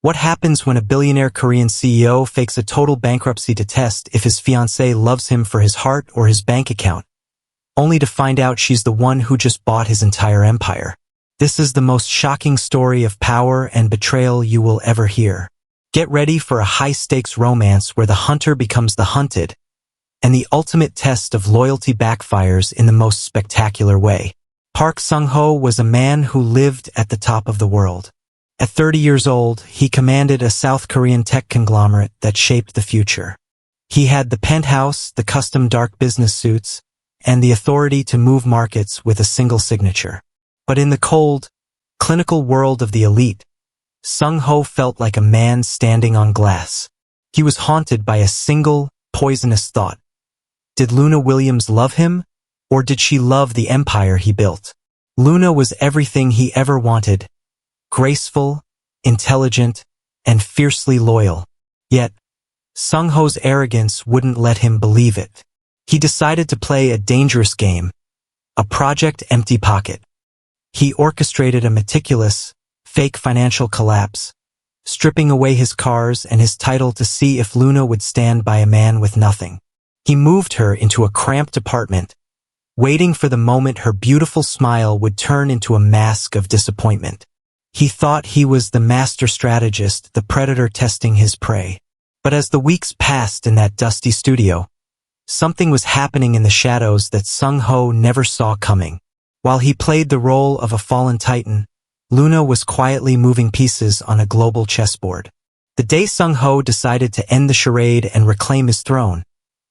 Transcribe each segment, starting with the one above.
What happens when a billionaire Korean CEO fakes a total bankruptcy to test if his fiancée loves him for his heart or his bank account, only to find out she's the one who just bought his entire empire? This is the most shocking story of power and betrayal you will ever hear. Get ready for a high-stakes romance where the hunter becomes the hunted, and the ultimate test of loyalty backfires in the most spectacular way. Park Seung-ho was a man who lived at the top of the world. At 30 years old, he commanded a South Korean tech conglomerate that shaped the future. He had the penthouse, the custom dark business suits, and the authority to move markets with a single signature. But in the cold, clinical world of the elite, Seung-ho felt like a man standing on glass. He was haunted by a single, poisonous thought. Did Luna Williams love him, or did she love the empire he built? Luna was everything he ever wanted: graceful, intelligent, and fiercely loyal. Yet, Seung-ho's arrogance wouldn't let him believe it. He decided to play a dangerous game, a Project Empty Pocket. He orchestrated a meticulous, fake financial collapse, stripping away his cars and his title to see if Luna would stand by a man with nothing. He moved her into a cramped apartment, waiting for the moment her beautiful smile would turn into a mask of disappointment. He thought he was the master strategist, the predator testing his prey. But as the weeks passed in that dusty studio, something was happening in the shadows that Seung-ho never saw coming. While he played the role of a fallen titan, Luna was quietly moving pieces on a global chessboard. The day Seung-ho decided to end the charade and reclaim his throne,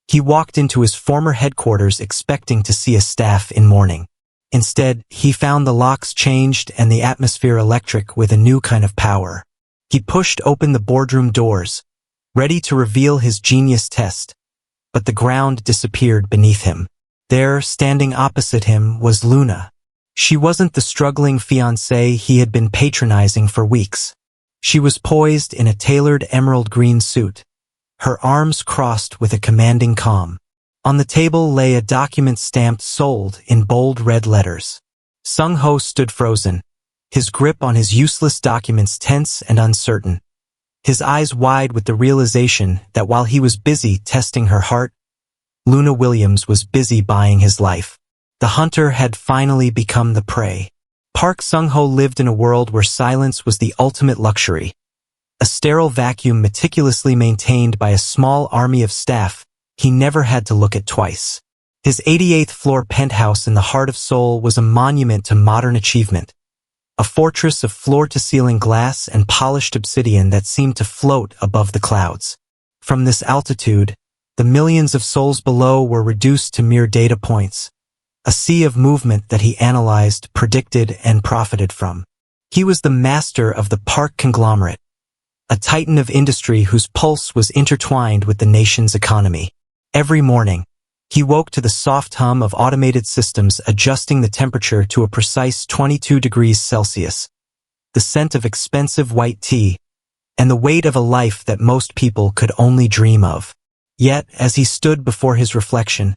he walked into his former headquarters expecting to see a staff in mourning. Instead, he found the locks changed and the atmosphere electric with a new kind of power. He pushed open the boardroom doors, ready to reveal his genius test, but the ground disappeared beneath him. There, standing opposite him, was Luna. She wasn't the struggling fiancée he had been patronizing for weeks. She was poised in a tailored emerald green suit, her arms crossed with a commanding calm. On the table lay a document stamped "Sold" in bold red letters. Seung-ho stood frozen, his grip on his useless documents tense and uncertain, his eyes wide with the realization that while he was busy testing her heart, Luna Williams was busy buying his life. The hunter had finally become the prey. Park Seung-ho lived in a world where silence was the ultimate luxury, a sterile vacuum meticulously maintained by a small army of staff he never had to look at twice. His 88th floor penthouse in the heart of Seoul was a monument to modern achievement, a fortress of floor-to-ceiling glass and polished obsidian that seemed to float above the clouds. From this altitude, the millions of souls below were reduced to mere data points, a sea of movement that he analyzed, predicted, and profited from. He was the master of the Park Conglomerate, a titan of industry whose pulse was intertwined with the nation's economy. Every morning, he woke to the soft hum of automated systems adjusting the temperature to a precise 22 degrees Celsius, the scent of expensive white tea, and the weight of a life that most people could only dream of. Yet, as he stood before his reflection,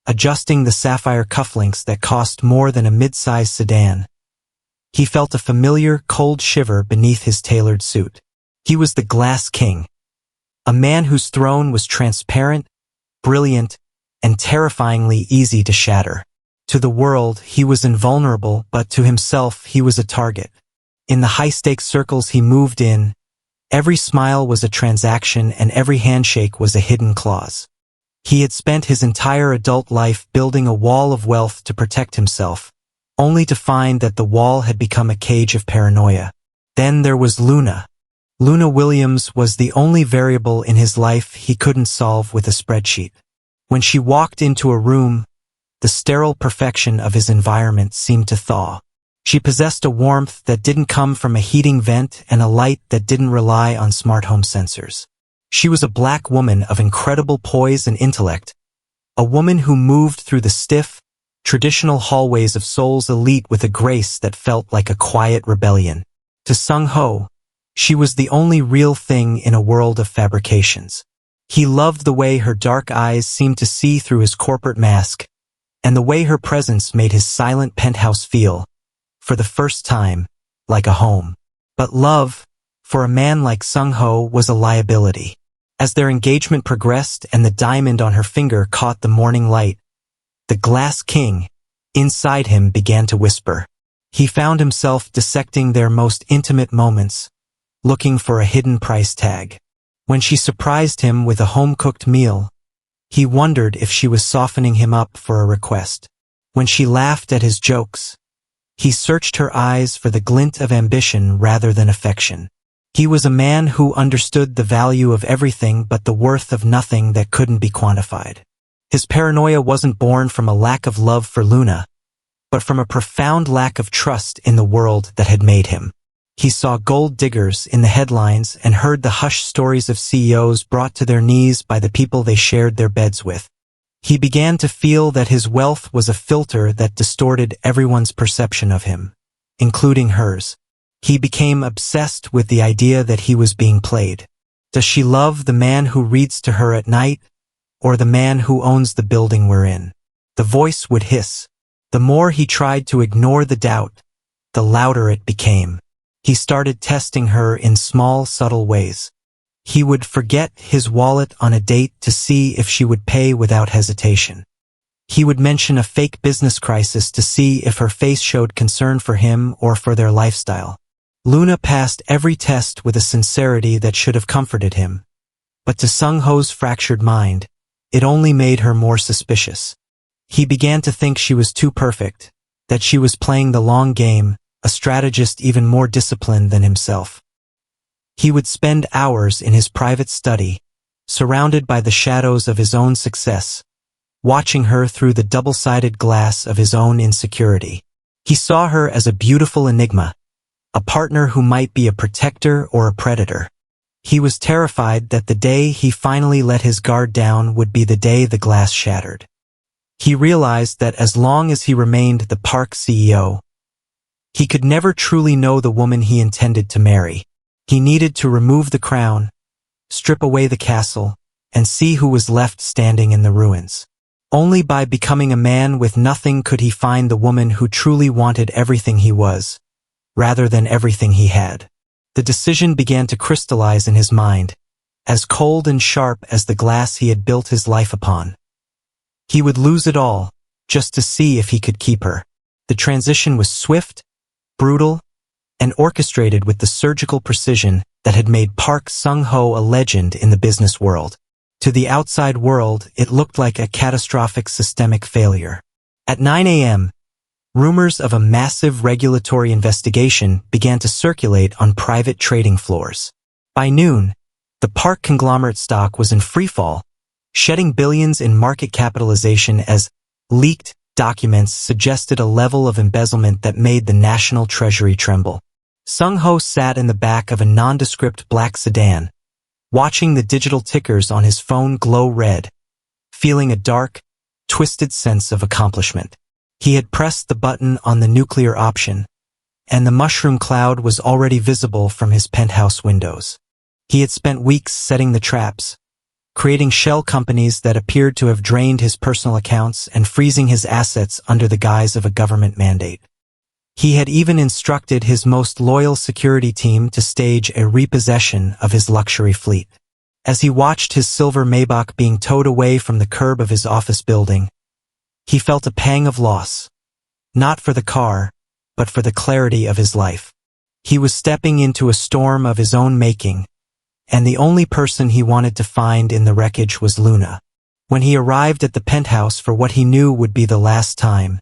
adjusting the sapphire cufflinks that cost more than a mid-sized sedan, he felt a familiar, cold shiver beneath his tailored suit. He was the Glass King, a man whose throne was transparent, brilliant, and terrifyingly easy to shatter. To the world, he was invulnerable, but to himself, he was a target. In the high-stakes circles he moved in, every smile was a transaction and every handshake was a hidden clause. He had spent his entire adult life building a wall of wealth to protect himself, only to find that the wall had become a cage of paranoia. Then there was Luna. Luna Williams was the only variable in his life he couldn't solve with a spreadsheet. When she walked into a room, the sterile perfection of his environment seemed to thaw. She possessed a warmth that didn't come from a heating vent and a light that didn't rely on smart home sensors. She was a black woman of incredible poise and intellect, a woman who moved through the stiff, traditional hallways of Seoul's elite with a grace that felt like a quiet rebellion. To Seung-ho, she was the only real thing in a world of fabrications. He loved the way her dark eyes seemed to see through his corporate mask, and the way her presence made his silent penthouse feel, for the first time, like a home. But love, for a man like Seung-ho was a liability. As their engagement progressed and the diamond on her finger caught the morning light, the glass king inside him began to whisper. He found himself dissecting their most intimate moments, looking for a hidden price tag. When she surprised him with a home-cooked meal, he wondered if she was softening him up for a request. When she laughed at his jokes, he searched her eyes for the glint of ambition rather than affection. He was a man who understood the value of everything but the worth of nothing that couldn't be quantified. His paranoia wasn't born from a lack of love for Luna, but from a profound lack of trust in the world that had made him. He saw gold diggers in the headlines and heard the hushed stories of CEOs brought to their knees by the people they shared their beds with. He began to feel that his wealth was a filter that distorted everyone's perception of him, including hers. He became obsessed with the idea that he was being played. Does she love the man who reads to her at night, or the man who owns the building we're in? The voice would hiss. The more he tried to ignore the doubt, the louder it became. He started testing her in small, subtle ways. He would forget his wallet on a date to see if she would pay without hesitation. He would mention a fake business crisis to see if her face showed concern for him or for their lifestyle. Luna passed every test with a sincerity that should have comforted him. But to Seung-ho's fractured mind, it only made her more suspicious. He began to think she was too perfect, that she was playing the long game, a strategist even more disciplined than himself. He would spend hours in his private study, surrounded by the shadows of his own success, watching her through the double-sided glass of his own insecurity. He saw her as a beautiful enigma, a partner who might be a protector or a predator. He was terrified that the day he finally let his guard down would be the day the glass shattered. He realized that as long as he remained the Park CEO, he could never truly know the woman he intended to marry. He needed to remove the crown, strip away the castle, and see who was left standing in the ruins. Only by becoming a man with nothing could he find the woman who truly wanted everything he was, rather than everything he had. The decision began to crystallize in his mind, as cold and sharp as the glass he had built his life upon. He would lose it all, just to see if he could keep her. The transition was swift, brutal, and orchestrated with the surgical precision that had made Park Seung-ho a legend in the business world. To the outside world, it looked like a catastrophic systemic failure. At 9 a.m., rumors of a massive regulatory investigation began to circulate on private trading floors. By noon, the Park Conglomerate stock was in freefall, shedding billions in market capitalization as leaked documents suggested a level of embezzlement that made the national treasury tremble. Seung-ho sat in the back of a nondescript black sedan, watching the digital tickers on his phone glow red, feeling a dark, twisted sense of accomplishment. He had pressed the button on the nuclear option, and the mushroom cloud was already visible from his penthouse windows. He had spent weeks setting the traps, creating shell companies that appeared to have drained his personal accounts and freezing his assets under the guise of a government mandate. He had even instructed his most loyal security team to stage a repossession of his luxury fleet. As he watched his silver Maybach being towed away from the curb of his office building, he felt a pang of loss, not for the car, but for the clarity of his life. He was stepping into a storm of his own making, and the only person he wanted to find in the wreckage was Luna. When he arrived at the penthouse for what he knew would be the last time,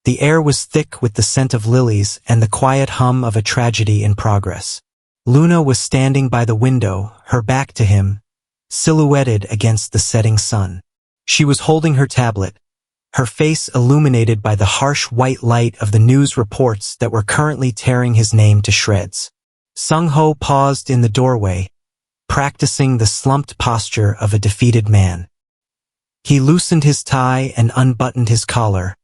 the air was thick with the scent of lilies and the quiet hum of a tragedy in progress. Luna was standing by the window, her back to him, silhouetted against the setting sun. She was holding her tablet, her face illuminated by the harsh white light of the news reports that were currently tearing his name to shreds. Seung-ho paused in the doorway, practicing the slumped posture of a defeated man. He loosened his tie and unbuttoned his collar,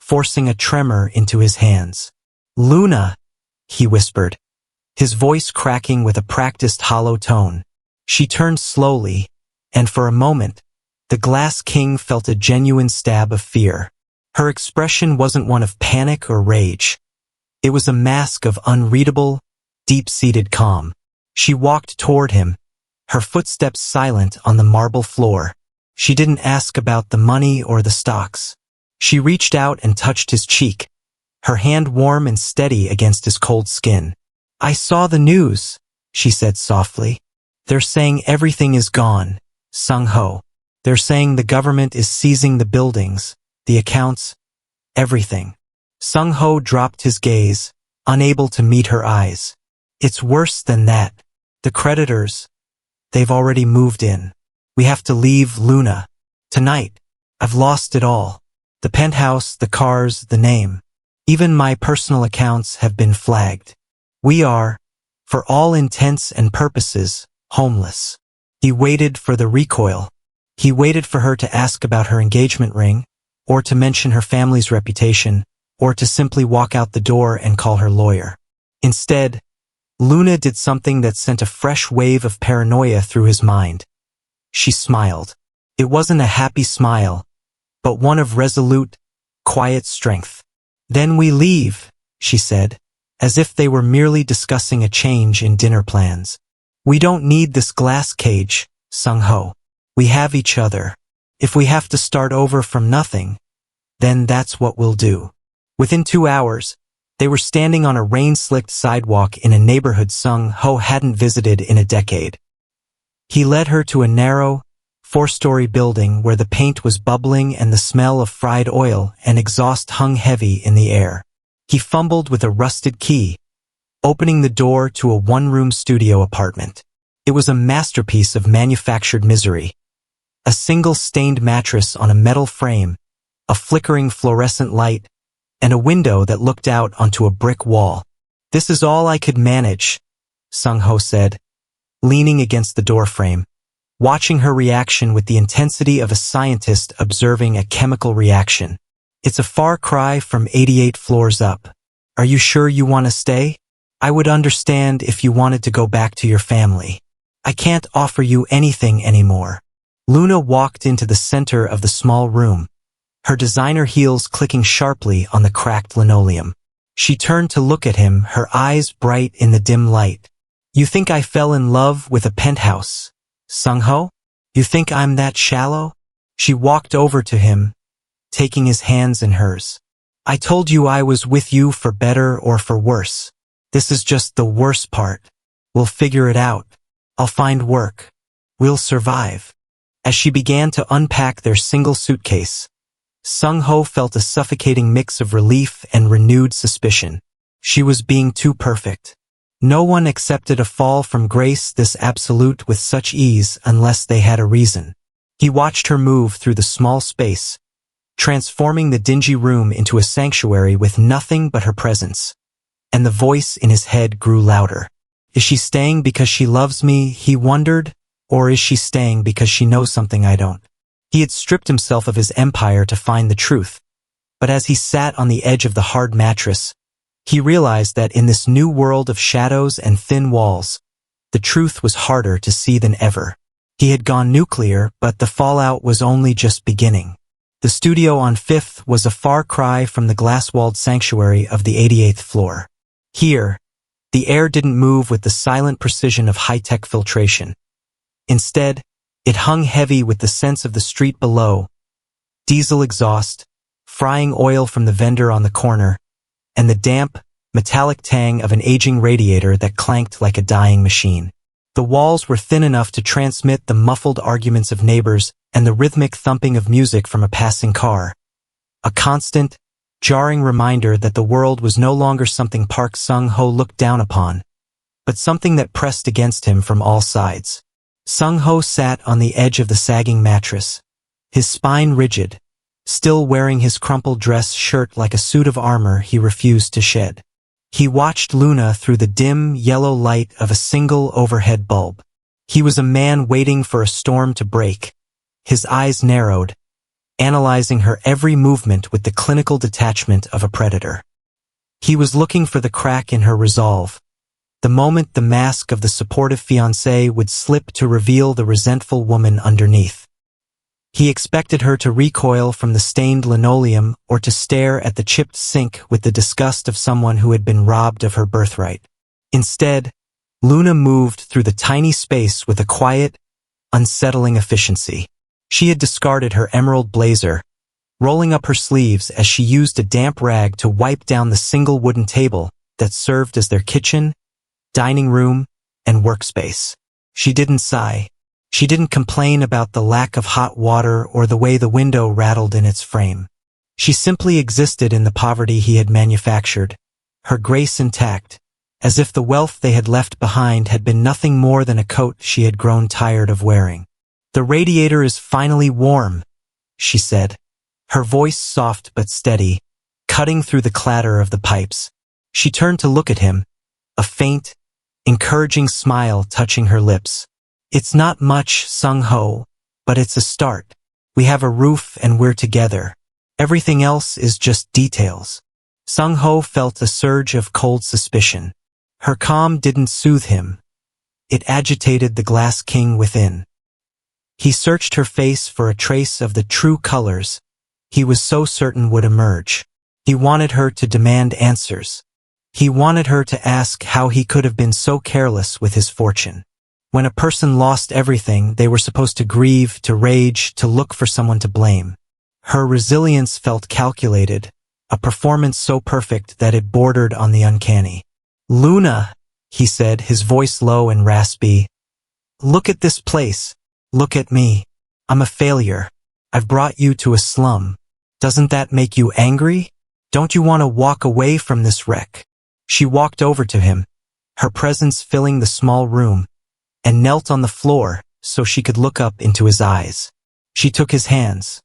forcing a tremor into his hands. "Luna," he whispered, his voice cracking with a practiced hollow tone. She turned slowly, and for a moment, the Glass King felt a genuine stab of fear. Her expression wasn't one of panic or rage. It was a mask of unreadable, deep-seated calm. She walked toward him, her footsteps silent on the marble floor. She didn't ask about the money or the stocks. She reached out and touched his cheek, her hand warm and steady against his cold skin. "I saw the news," she said softly. "They're saying everything is gone, Seung-ho. They're saying the government is seizing the buildings, the accounts, everything." Seung-ho dropped his gaze, unable to meet her eyes. "It's worse than that. The creditors, they've already moved in. We have to leave Luna. Tonight. I've lost it all. The penthouse, the cars, the name. Even my personal accounts have been flagged. We are, for all intents and purposes, homeless." He waited for the recoil. He waited for her to ask about her engagement ring, or to mention her family's reputation, or to simply walk out the door and call her lawyer. Instead, Luna did something that sent a fresh wave of paranoia through his mind. She smiled. It wasn't a happy smile, but one of resolute, quiet strength. "Then we leave," she said, as if they were merely discussing a change in dinner plans. "We don't need this glass cage, Seung-ho. We have each other. If we have to start over from nothing, then that's what we'll do." Within 2 hours, they were standing on a rain-slicked sidewalk in a neighborhood Seung-ho hadn't visited in a decade. He led her to a narrow, 4-story building where the paint was bubbling and the smell of fried oil and exhaust hung heavy in the air. He fumbled with a rusted key, opening the door to a one-room studio apartment. It was a masterpiece of manufactured misery. A single stained mattress on a metal frame, a flickering fluorescent light, and a window that looked out onto a brick wall. "This is all I could manage," Seung-ho said, leaning against the doorframe, watching her reaction with the intensity of a scientist observing a chemical reaction. "It's a far cry from 88 floors up. Are you sure you want to stay? I would understand if you wanted to go back to your family. I can't offer you anything anymore." Luna walked into the center of the small room, her designer heels clicking sharply on the cracked linoleum. She turned to look at him, her eyes bright in the dim light. "You think I fell in love with a penthouse, Seung-ho? You think I'm that shallow?" She walked over to him, taking his hands in hers. "I told you I was with you for better or for worse. This is just the worst part. We'll figure it out. I'll find work. We'll survive." As she began to unpack their single suitcase, Seung-ho felt a suffocating mix of relief and renewed suspicion. She was being too perfect. No one accepted a fall from grace this absolute with such ease unless they had a reason. He watched her move through the small space, transforming the dingy room into a sanctuary with nothing but her presence. And the voice in his head grew louder. "Is she staying because she loves me?" he wondered, "or is she staying because she knows something I don't?" He had stripped himself of his empire to find the truth, but as he sat on the edge of the hard mattress, he realized that in this new world of shadows and thin walls, the truth was harder to see than ever. He had gone nuclear, but the fallout was only just beginning. The studio on 5th was a far cry from the glass-walled sanctuary of the 88th floor. Here, the air didn't move with the silent precision of high-tech filtration. Instead, it hung heavy with the sense of the street below, diesel exhaust, frying oil from the vendor on the corner, and the damp, metallic tang of an aging radiator that clanked like a dying machine. The walls were thin enough to transmit the muffled arguments of neighbors and the rhythmic thumping of music from a passing car. A constant, jarring reminder that the world was no longer something Park Seung-ho looked down upon, but something that pressed against him from all sides. Seung-ho sat on the edge of the sagging mattress, his spine rigid, still wearing his crumpled dress shirt like a suit of armor he refused to shed. He watched Luna through the dim, yellow light of a single overhead bulb. He was a man waiting for a storm to break, his eyes narrowed, analyzing her every movement with the clinical detachment of a predator. He was looking for the crack in her resolve, the moment the mask of the supportive fiancée would slip to reveal the resentful woman underneath. He expected her to recoil from the stained linoleum or to stare at the chipped sink with the disgust of someone who had been robbed of her birthright. Instead, Luna moved through the tiny space with a quiet, unsettling efficiency. She had discarded her emerald blazer, rolling up her sleeves as she used a damp rag to wipe down the single wooden table that served as their kitchen, dining room, and workspace. She didn't sigh. She didn't complain about the lack of hot water or the way the window rattled in its frame. She simply existed in the poverty he had manufactured, her grace intact, as if the wealth they had left behind had been nothing more than a coat she had grown tired of wearing. "The radiator is finally warm," she said, her voice soft but steady, cutting through the clatter of the pipes. She turned to look at him, a faint, encouraging smile touching her lips. "It's not much, Seung-ho, but it's a start. We have a roof and we're together. Everything else is just details." Seung-ho felt a surge of cold suspicion. Her calm didn't soothe him. It agitated the glass king within. He searched her face for a trace of the true colors he was so certain would emerge. He wanted her to demand answers. He wanted her to ask how he could have been so careless with his fortune. When a person lost everything, they were supposed to grieve, to rage, to look for someone to blame. Her resilience felt calculated, a performance so perfect that it bordered on the uncanny. "Luna," he said, his voice low and raspy, "look at this place. Look at me. I'm a failure. I've brought you to a slum. Doesn't that make you angry? Don't you want to walk away from this wreck?" She walked over to him, her presence filling the small room, and knelt on the floor so she could look up into his eyes. She took his hands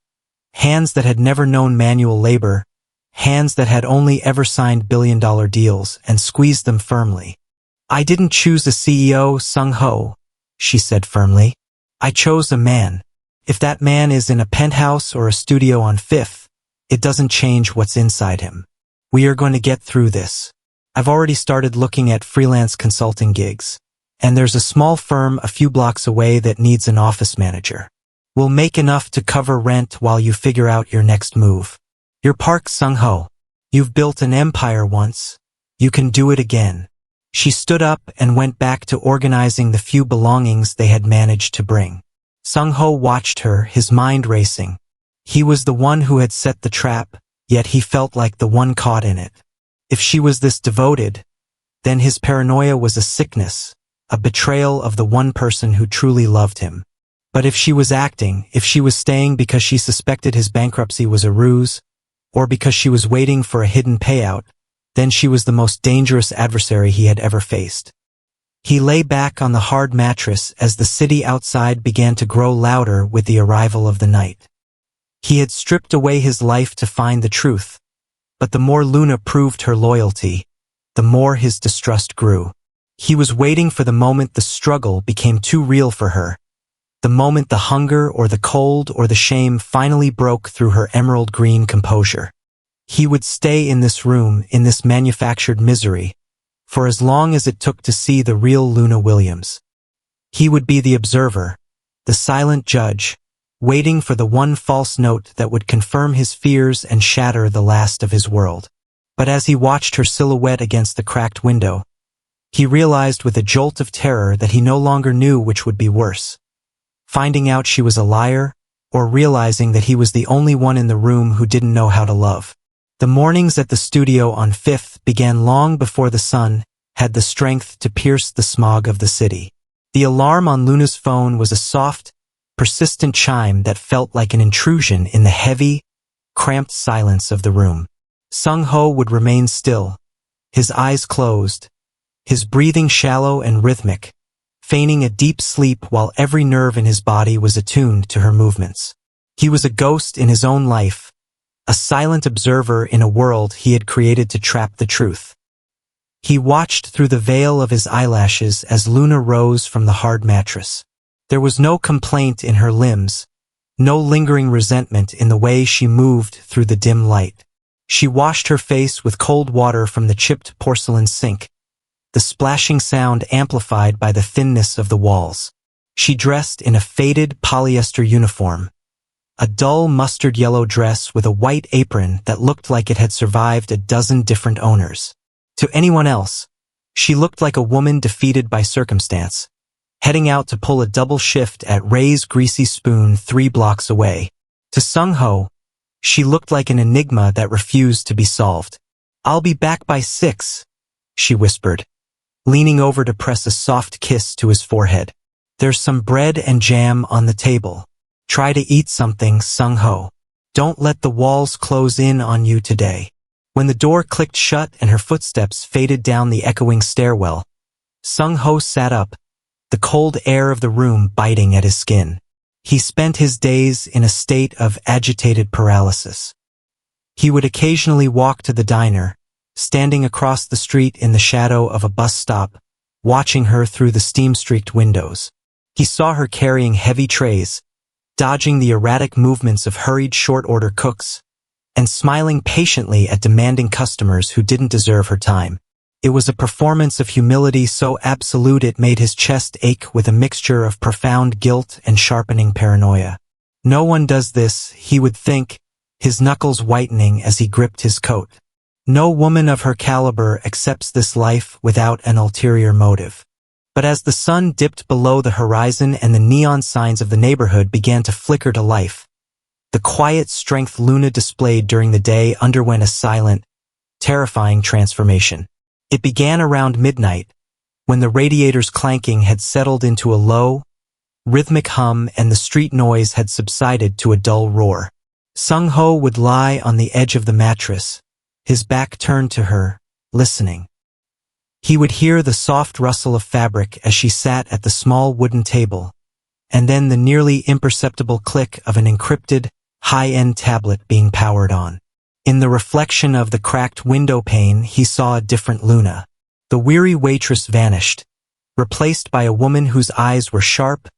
that had never known manual labor, hands that had only ever signed billion-dollar deals, and squeezed them firmly. "I didn't choose a CEO, Seung-ho," she said firmly. "I chose a man. If that man is in a penthouse or a studio on Fifth, it doesn't change what's inside him. We are going to get through this. I've already started looking at freelance consulting gigs, and there's a small firm a few blocks away that needs an office manager. We'll make enough to cover rent while you figure out your next move. You're Park Seung-ho. You've built an empire once. You can do it again." She stood up and went back to organizing the few belongings they had managed to bring. Seung-ho watched her, his mind racing. He was the one who had set the trap, yet he felt like the one caught in it. If she was this devoted, then his paranoia was a sickness, a betrayal of the one person who truly loved him. But if she was acting, if she was staying because she suspected his bankruptcy was a ruse, or because she was waiting for a hidden payout, then she was the most dangerous adversary he had ever faced. He lay back on the hard mattress as the city outside began to grow louder with the arrival of the night. He had stripped away his life to find the truth, but the more Luna proved her loyalty, the more his distrust grew. He was waiting for the moment the struggle became too real for her, the moment the hunger or the cold or the shame finally broke through her emerald green composure. He would stay in this room, in this manufactured misery, for as long as it took to see the real Luna Williams. He would be the observer, the silent judge, waiting for the one false note that would confirm his fears and shatter the last of his world. But as he watched her silhouette against the cracked window, he realized with a jolt of terror that he no longer knew which would be worse: finding out she was a liar, or realizing that he was the only one in the room who didn't know how to love. The mornings at the studio on Fifth began long before the sun had the strength to pierce the smog of the city. The alarm on Luna's phone was a soft, persistent chime that felt like an intrusion in the heavy, cramped silence of the room. Seung-ho would remain still, his eyes closed, his breathing shallow and rhythmic, feigning a deep sleep while every nerve in his body was attuned to her movements. He was a ghost in his own life, a silent observer in a world he had created to trap the truth. He watched through the veil of his eyelashes as Luna rose from the hard mattress. There was no complaint in her limbs, no lingering resentment in the way she moved through the dim light. She washed her face with cold water from the chipped porcelain sink, the splashing sound amplified by the thinness of the walls. She dressed in a faded polyester uniform, a dull mustard yellow dress with a white apron that looked like it had survived a dozen different owners. To anyone else, She looked like a woman defeated by circumstance, heading out to pull a double shift at Ray's Greasy Spoon 3 blocks away. To Seung-ho, she looked like an enigma that refused to be solved. "I'll be back by 6, she whispered, leaning over to press a soft kiss to his forehead. "There's some bread and jam on the table. Try to eat something, Seung-ho. Don't let the walls close in on you today." When the door clicked shut and her footsteps faded down the echoing stairwell, Seung-ho sat up, the cold air of the room biting at his skin. He spent his days in a state of agitated paralysis. He would occasionally walk to the diner, standing across the street in the shadow of a bus stop, watching her through the steam-streaked windows. He saw her carrying heavy trays, dodging the erratic movements of hurried short-order cooks, and smiling patiently at demanding customers who didn't deserve her time. It was a performance of humility so absolute it made his chest ache with a mixture of profound guilt and sharpening paranoia. No one does this, he would think, his knuckles whitening as he gripped his coat. No woman of her caliber accepts this life without an ulterior motive. But as the sun dipped below the horizon and the neon signs of the neighborhood began to flicker to life, the quiet strength Luna displayed during the day underwent a silent, terrifying transformation. It began around midnight, when the radiator's clanking had settled into a low, rhythmic hum and the street noise had subsided to a dull roar. Seung-ho would lie on the edge of the mattress, his back turned to her, listening. He would hear the soft rustle of fabric as she sat at the small wooden table, and then the nearly imperceptible click of an encrypted, high-end tablet being powered on. In the reflection of the cracked window pane, he saw a different Luna. The weary waitress vanished, replaced by a woman whose eyes were sharp,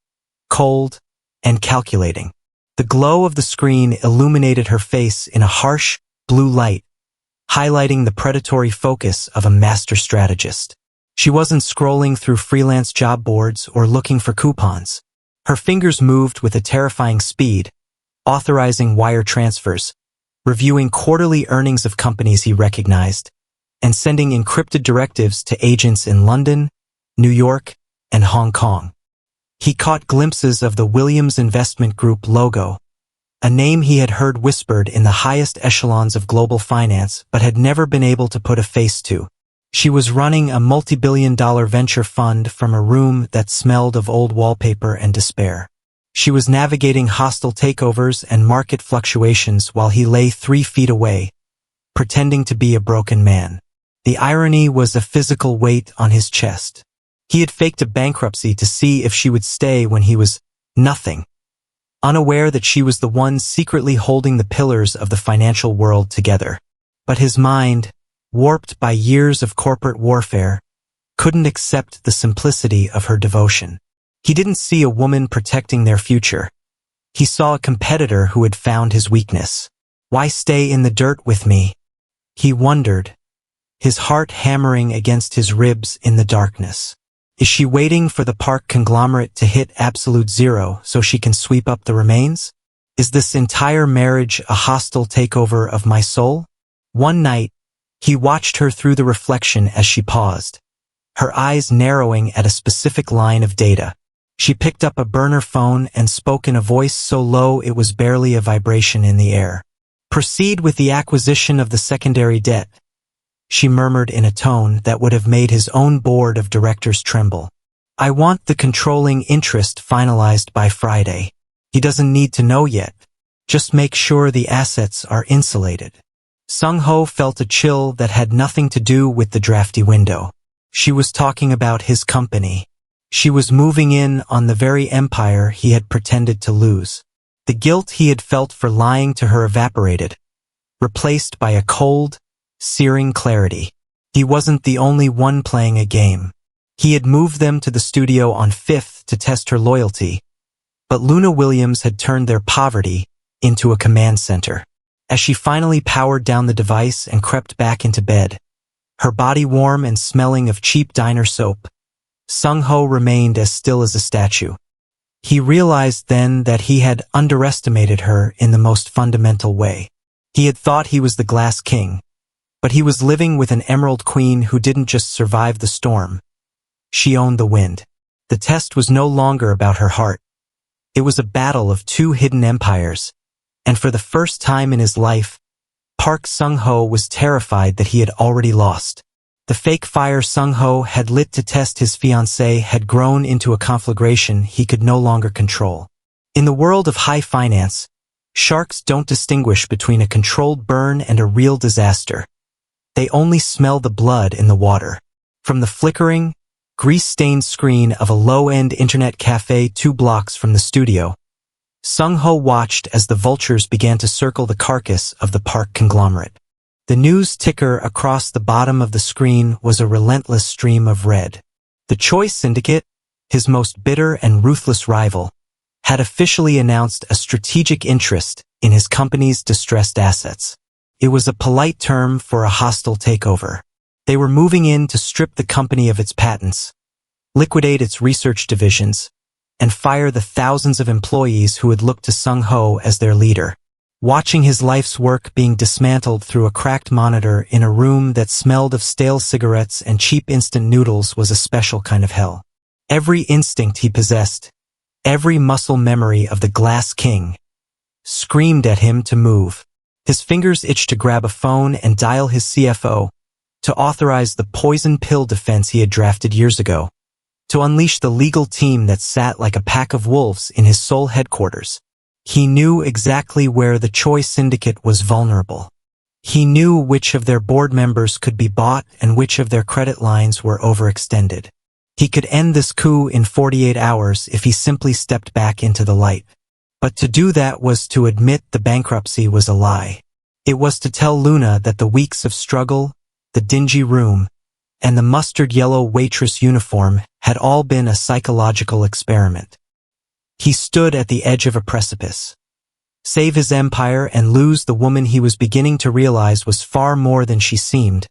cold, and calculating. The glow of the screen illuminated her face in a harsh, blue light, highlighting the predatory focus of a master strategist. She wasn't scrolling through freelance job boards or looking for coupons. Her fingers moved with a terrifying speed, authorizing wire transfers, reviewing quarterly earnings of companies he recognized, and sending encrypted directives to agents in London, New York, and Hong Kong. He caught glimpses of the Williams Investment Group logo, a name he had heard whispered in the highest echelons of global finance but had never been able to put a face to. She was running a multi-billion-dollar venture fund from a room that smelled of old wallpaper and despair. She was navigating hostile takeovers and market fluctuations while he lay 3 feet away, pretending to be a broken man. The irony was a physical weight on his chest. He had faked a bankruptcy to see if she would stay when he was nothing, unaware that she was the one secretly holding the pillars of the financial world together. But his mind, warped by years of corporate warfare, couldn't accept the simplicity of her devotion. He didn't see a woman protecting their future. He saw a competitor who had found his weakness. "Why stay in the dirt with me?" he wondered, his heart hammering against his ribs in the darkness. Is she waiting for the Park Conglomerate to hit absolute zero so she can sweep up the remains? Is this entire marriage a hostile takeover of my soul? One night, he watched her through the reflection as she paused, her eyes narrowing at a specific line of data. She picked up a burner phone and spoke in a voice so low it was barely a vibration in the air. "Proceed with the acquisition of the secondary debt," she murmured in a tone that would have made his own board of directors tremble. "I want the controlling interest finalized by Friday. He doesn't need to know yet. Just make sure the assets are insulated." Seung-ho felt a chill that had nothing to do with the drafty window. She was talking about his company. She was moving in on the very empire he had pretended to lose. The guilt he had felt for lying to her evaporated, replaced by a cold, searing clarity. He wasn't the only one playing a game. He had moved them to the studio on 5th to test her loyalty, but Luna Williams had turned their poverty into a command center. As she finally powered down the device and crept back into bed, her body warm and smelling of cheap diner soap, Seung-ho remained as still as a statue. He realized then that he had underestimated her in the most fundamental way. He had thought he was the glass king, But he was living with an emerald queen who didn't just survive the storm. She owned the wind. The test was no longer about her heart. It was a battle of two hidden empires, and for the first time in his life, Park Seung-ho was terrified that he had already lost. The fake fire Seung-ho had lit to test his fiancée had grown into a conflagration he could no longer control. In the world of high finance, sharks don't distinguish between a controlled burn and a real disaster. They only smell the blood in the water. From the flickering, grease-stained screen of a low-end internet cafe 2 blocks from the studio, Seung-ho watched as the vultures began to circle the carcass of the Park Conglomerate. The news ticker across the bottom of the screen was a relentless stream of red. The Choice Syndicate, his most bitter and ruthless rival, had officially announced a strategic interest in his company's distressed assets. It was a polite term for a hostile takeover. They were moving in to strip the company of its patents, liquidate its research divisions, and fire the thousands of employees who had looked to Seung-ho as their leader. Watching his life's work being dismantled through a cracked monitor in a room that smelled of stale cigarettes and cheap instant noodles was a special kind of hell. Every instinct he possessed, every muscle memory of the Glass King, screamed at him to move. His fingers itched to grab a phone and dial his CFO, to authorize the poison pill defense he had drafted years ago, to unleash the legal team that sat like a pack of wolves in his sole headquarters. He knew exactly where the Choice Syndicate was vulnerable. He knew which of their board members could be bought and which of their credit lines were overextended. He could end this coup in 48 hours if he simply stepped back into the light. But to do that was to admit the bankruptcy was a lie. It was to tell Luna that the weeks of struggle, the dingy room, and the mustard yellow waitress uniform had all been a psychological experiment. He stood at the edge of a precipice. Save his empire and lose the woman he was beginning to realize was far more than she seemed,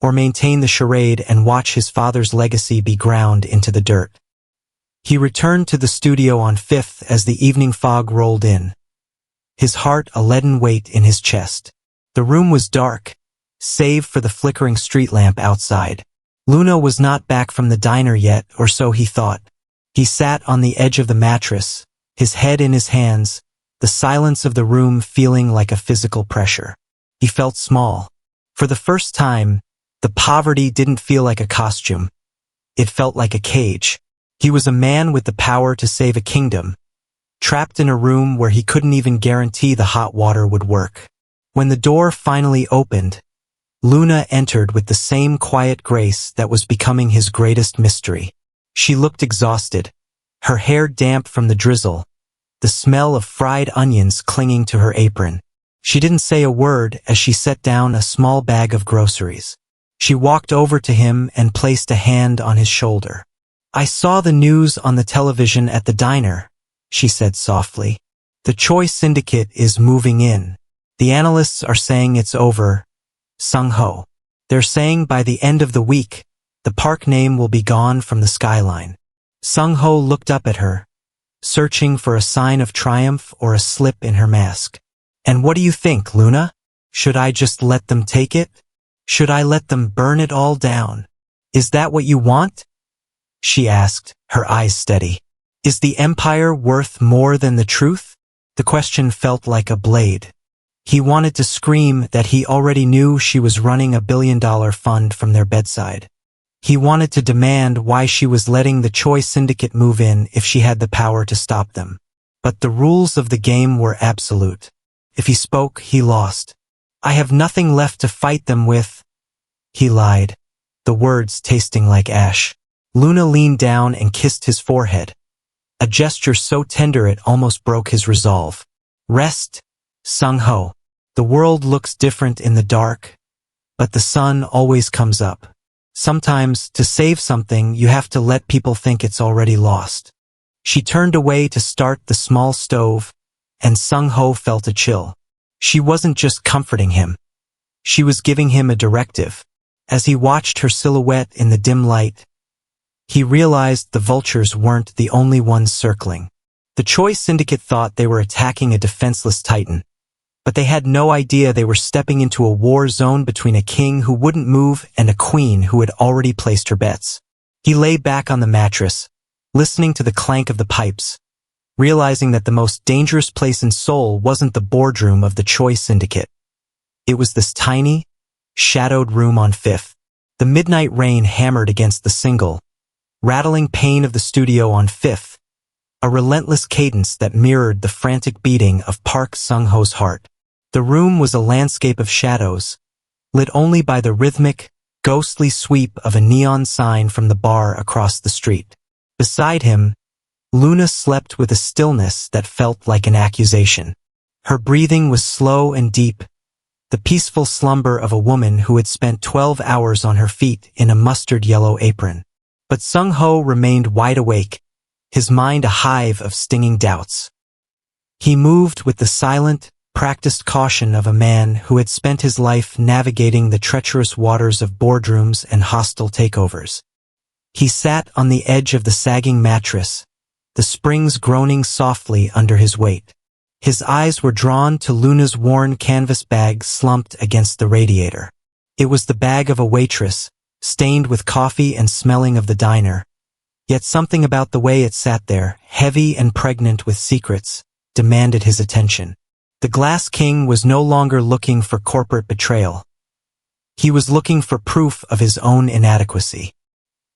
or maintain the charade and watch his father's legacy be ground into the dirt. He returned to the studio on Fifth as the evening fog rolled in, his heart a leaden weight in his chest. The room was dark, save for the flickering street lamp outside. Luna was not back from the diner yet, or so he thought. He sat on the edge of the mattress, his head in his hands, the silence of the room feeling like a physical pressure. He felt small. For the first time, the poverty didn't feel like a costume. It felt like a cage. He was a man with the power to save a kingdom, trapped in a room where he couldn't even guarantee the hot water would work. When the door finally opened, Luna entered with the same quiet grace that was becoming his greatest mystery. She looked exhausted, her hair damp from the drizzle, the smell of fried onions clinging to her apron. She didn't say a word as she set down a small bag of groceries. She walked over to him and placed a hand on his shoulder. "I saw the news on the television at the diner," she said softly. "The Choice Syndicate is moving in. The analysts are saying it's over, Seung-ho. They're saying by the end of the week, the park name will be gone from the skyline." Seung-ho looked up at her, searching for a sign of triumph or a slip in her mask. "And what do you think, Luna? Should I just let them take it? Should I let them burn it all down? Is that what you want?" she asked, her eyes steady. "Is the empire worth more than the truth?" The question felt like a blade. He wanted to scream that he already knew she was running a billion-dollar fund from their bedside. He wanted to demand why she was letting the Choice Syndicate move in if she had the power to stop them. But the rules of the game were absolute. If he spoke, he lost. "I have nothing left to fight them with," he lied, the words tasting like ash. Luna leaned down and kissed his forehead, a gesture so tender it almost broke his resolve. "Rest, Seung-ho. The world looks different in the dark, but the sun always comes up. Sometimes, to save something, you have to let people think it's already lost." She turned away to start the small stove, and Seung-ho felt a chill. She wasn't just comforting him. She was giving him a directive. As he watched her silhouette in the dim light, he realized the vultures weren't the only ones circling. The Choice Syndicate thought they were attacking a defenseless titan, but they had no idea they were stepping into a war zone between a king who wouldn't move and a queen who had already placed her bets. He lay back on the mattress, listening to the clank of the pipes, realizing that the most dangerous place in Seoul wasn't the boardroom of the Choi Syndicate. It was this tiny, shadowed room on Fifth. The midnight rain hammered against the single, rattling pane of the studio on Fifth, a relentless cadence that mirrored the frantic beating of Park Seung-ho's heart. The room was a landscape of shadows, lit only by the rhythmic, ghostly sweep of a neon sign from the bar across the street. Beside him, Luna slept with a stillness that felt like an accusation. Her breathing was slow and deep, the peaceful slumber of a woman who had spent 12 hours on her feet in a mustard-yellow apron. But Seung-ho remained wide awake, his mind a hive of stinging doubts. He moved with the silent, practiced caution of a man who had spent his life navigating the treacherous waters of boardrooms and hostile takeovers. He sat on the edge of the sagging mattress, the springs groaning softly under his weight. His eyes were drawn to Luna's worn canvas bag slumped against the radiator. It was the bag of a waitress, stained with coffee and smelling of the diner. Yet something about the way it sat there, heavy and pregnant with secrets, demanded his attention. The Glass King was no longer looking for corporate betrayal. He was looking for proof of his own inadequacy.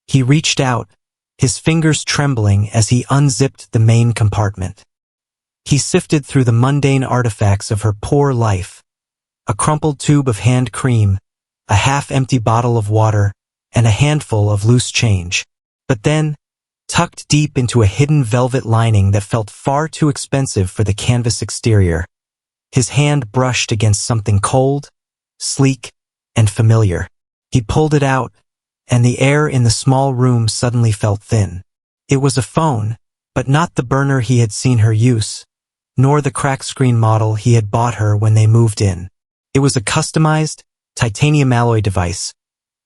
He reached out, his fingers trembling as he unzipped the main compartment. He sifted through the mundane artifacts of her poor life, a crumpled tube of hand cream, a half-empty bottle of water, and a handful of loose change. But then, tucked deep into a hidden velvet lining that felt far too expensive for the canvas exterior, his hand brushed against something cold, sleek, and familiar. He pulled it out, and the air in the small room suddenly felt thin. It was a phone, but not the burner he had seen her use, nor the cracked screen model he had bought her when they moved in. It was a customized, titanium alloy device,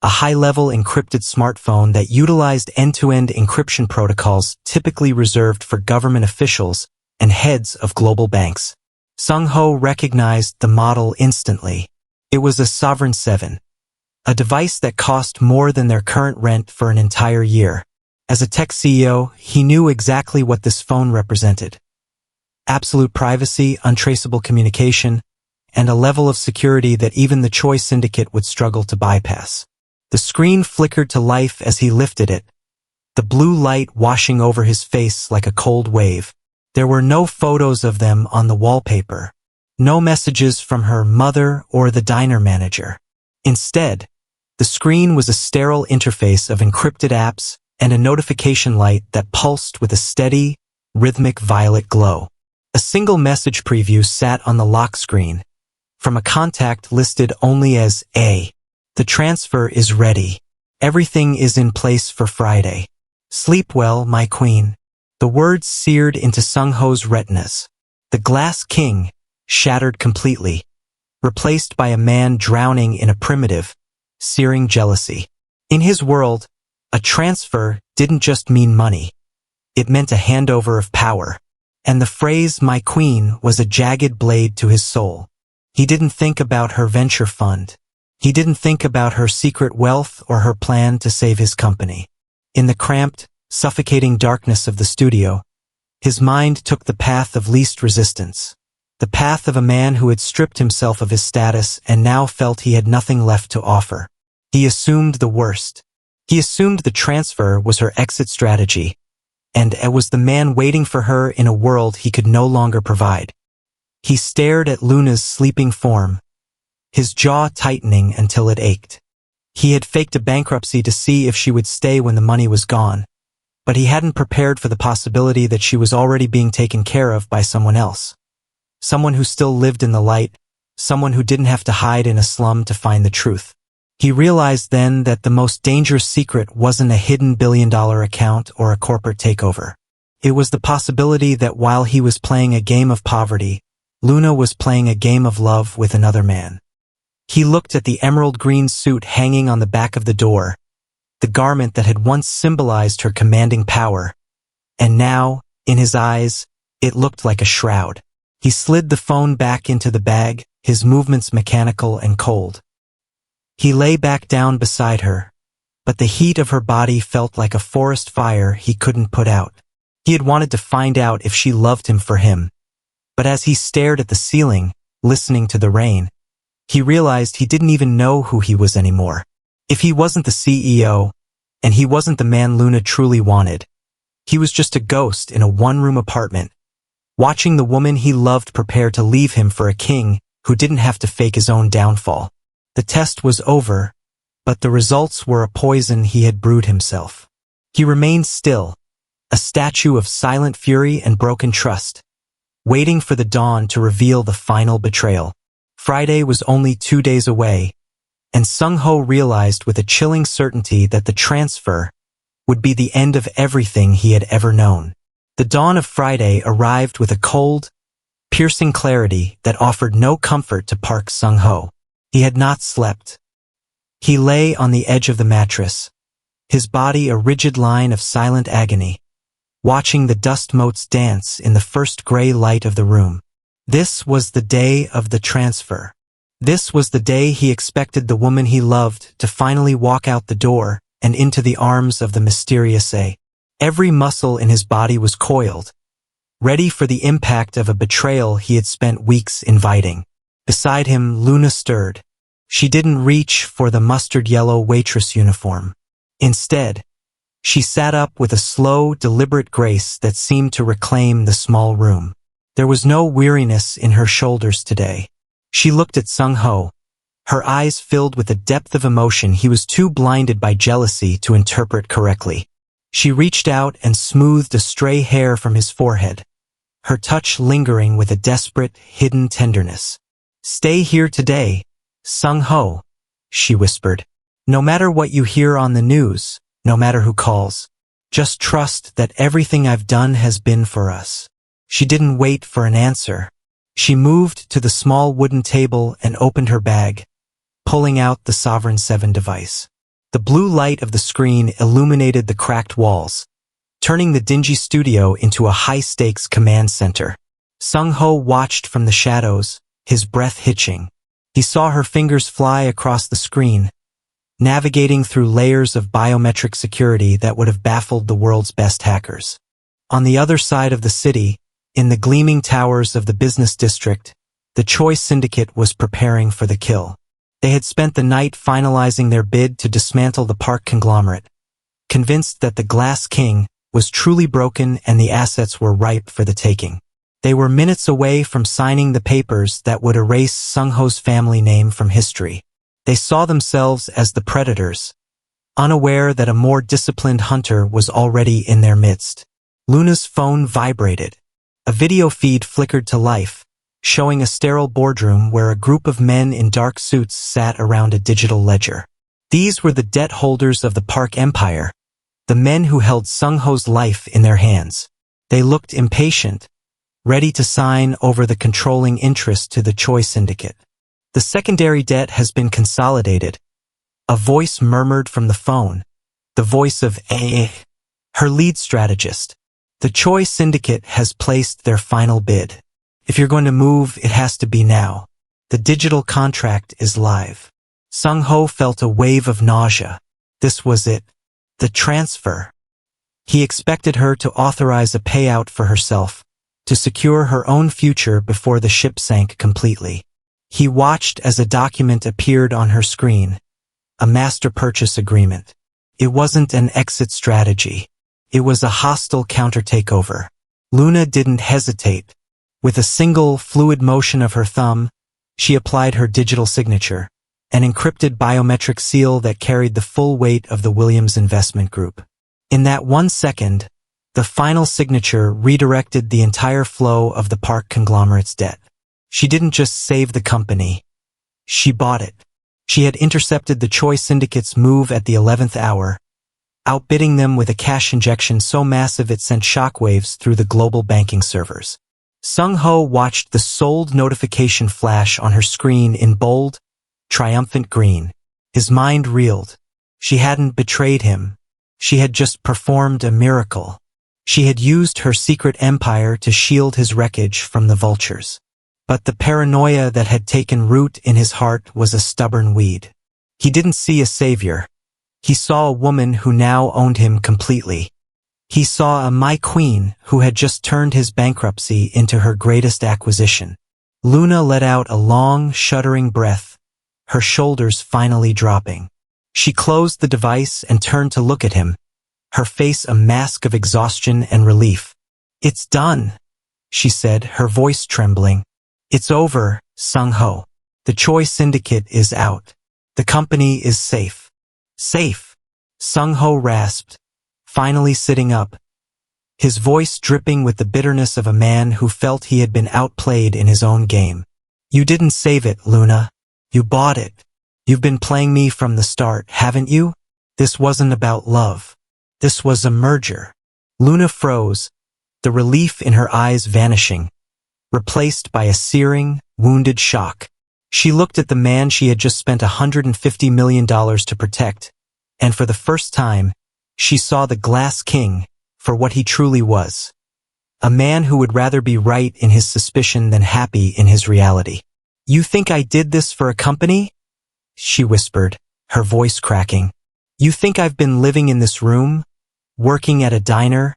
a high-level encrypted smartphone that utilized end-to-end encryption protocols typically reserved for government officials and heads of global banks. Seung-ho recognized the model instantly. It was a Sovereign 7, a device that cost more than their current rent for an entire year. As a tech CEO, he knew exactly what this phone represented. Absolute privacy, untraceable communication, and a level of security that even the Choi Syndicate would struggle to bypass. The screen flickered to life as he lifted it, the blue light washing over his face like a cold wave. There were no photos of them on the wallpaper, no messages from her mother or the diner manager. Instead, the screen was a sterile interface of encrypted apps and a notification light that pulsed with a steady, rhythmic violet glow. A single message preview sat on the lock screen, from a contact listed only as A. The transfer is ready. Everything is in place for Friday. Sleep well, my queen. The words seared into Seung-ho's retinas. The Glass King, shattered completely, replaced by a man drowning in a primitive, searing jealousy. In his world, a transfer didn't just mean money. It meant a handover of power. And the phrase, my queen, was a jagged blade to his soul. He didn't think about her venture fund. He didn't think about her secret wealth or her plan to save his company. In the cramped, suffocating darkness of the studio, his mind took the path of least resistance, the path of a man who had stripped himself of his status and now felt he had nothing left to offer. He assumed the worst. He assumed the transfer was her exit strategy, and it was the man waiting for her in a world he could no longer provide. He stared at Luna's sleeping form, his jaw tightening until it ached. He had faked a bankruptcy to see if she would stay when the money was gone, but he hadn't prepared for the possibility that she was already being taken care of by someone else. Someone who still lived in the light, someone who didn't have to hide in a slum to find the truth. He realized then that the most dangerous secret wasn't a hidden billion-dollar account or a corporate takeover. It was the possibility that while he was playing a game of poverty, Luna was playing a game of love with another man. He looked at the emerald green suit hanging on the back of the door, the garment that had once symbolized her commanding power, and now, in his eyes, it looked like a shroud. He slid the phone back into the bag, his movements mechanical and cold. He lay back down beside her, but the heat of her body felt like a forest fire he couldn't put out. He had wanted to find out if she loved him for him, but as he stared at the ceiling, listening to the rain, he realized he didn't even know who he was anymore. If he wasn't the CEO, and he wasn't the man Luna truly wanted, he was just a ghost in a one-room apartment, watching the woman he loved prepare to leave him for a king who didn't have to fake his own downfall. The test was over, but the results were a poison he had brewed himself. He remained still, a statue of silent fury and broken trust, waiting for the dawn to reveal the final betrayal. Friday was only 2 days away, and Seung-ho realized with a chilling certainty that the transfer would be the end of everything he had ever known. The dawn of Friday arrived with a cold, piercing clarity that offered no comfort to Park Seung-ho. He had not slept. He lay on the edge of the mattress, his body a rigid line of silent agony, watching the dust motes dance in the first gray light of the room. This was the day of the transfer. This was the day he expected the woman he loved to finally walk out the door and into the arms of the mysterious A. Every muscle in his body was coiled, ready for the impact of a betrayal he had spent weeks inviting. Beside him, Luna stirred. She didn't reach for the mustard-yellow waitress uniform. Instead, she sat up with a slow, deliberate grace that seemed to reclaim the small room. There was no weariness in her shoulders today. She looked at Seung-ho, her eyes filled with a depth of emotion he was too blinded by jealousy to interpret correctly. She reached out and smoothed a stray hair from his forehead, her touch lingering with a desperate, hidden tenderness. "Stay here today, Seung-ho," she whispered. "No matter what you hear on the news, no matter who calls, just trust that everything I've done has been for us." She didn't wait for an answer. She moved to the small wooden table and opened her bag, pulling out the Sovereign 7 device. The blue light of the screen illuminated the cracked walls, turning the dingy studio into a high-stakes command center. Seung-ho watched from the shadows, his breath hitching. He saw her fingers fly across the screen, navigating through layers of biometric security that would have baffled the world's best hackers. On the other side of the city, in the gleaming towers of the business district, the Choi Syndicate was preparing for the kill. They had spent the night finalizing their bid to dismantle the Park Conglomerate, convinced that the Glass King was truly broken and the assets were ripe for the taking. They were minutes away from signing the papers that would erase Seung-ho's family name from history. They saw themselves as the predators, unaware that a more disciplined hunter was already in their midst. Luna's phone vibrated. A video feed flickered to life, showing a sterile boardroom where a group of men in dark suits sat around a digital ledger. These were the debt holders of the Park Empire, the men who held Seung-ho's life in their hands. They looked impatient, ready to sign over the controlling interest to the Choi Syndicate. "The secondary debt has been consolidated," a voice murmured from the phone, the voice of A, her lead strategist. "The Choi Syndicate has placed their final bid. If you're going to move, it has to be now. The digital contract is live." Seung-ho felt a wave of nausea. This was it. The transfer. He expected her to authorize a payout for herself, to secure her own future before the ship sank completely. He watched as a document appeared on her screen, a master purchase agreement. It wasn't an exit strategy. It was a hostile counter-takeover. Luna didn't hesitate. With a single, fluid motion of her thumb, she applied her digital signature, an encrypted biometric seal that carried the full weight of the Williams Investment Group. In that 1 second, the final signature redirected the entire flow of the Park Conglomerate's debt. She didn't just save the company. She bought it. She had intercepted the Choi Syndicate's move at the 11th hour, outbidding them with a cash injection so massive it sent shockwaves through the global banking servers. Seung-ho watched the sold notification flash on her screen in bold, triumphant green. His mind reeled. She hadn't betrayed him. She had just performed a miracle. She had used her secret empire to shield his wreckage from the vultures. But the paranoia that had taken root in his heart was a stubborn weed. He didn't see a savior. He saw a woman who now owned him completely. He saw a my queen who had just turned his bankruptcy into her greatest acquisition. Luna let out a long, shuddering breath, her shoulders finally dropping. She closed the device and turned to look at him, her face a mask of exhaustion and relief. "It's done," she said, her voice trembling. "It's over, Seung-ho. The Choi Syndicate is out. The company is safe." "Safe," Seung-ho rasped, finally sitting up, his voice dripping with the bitterness of a man who felt he had been outplayed in his own game. "You didn't save it, Luna. You bought it. You've been playing me from the start, haven't you? This wasn't about love. This was a merger." Luna froze, the relief in her eyes vanishing, replaced by a searing, wounded shock. She looked at the man she had just spent $150 million to protect, and for the first time, she saw the Glass King for what he truly was. A man who would rather be right in his suspicion than happy in his reality. "You think I did this for a company?" she whispered, her voice cracking. "You think I've been living in this room, working at a diner,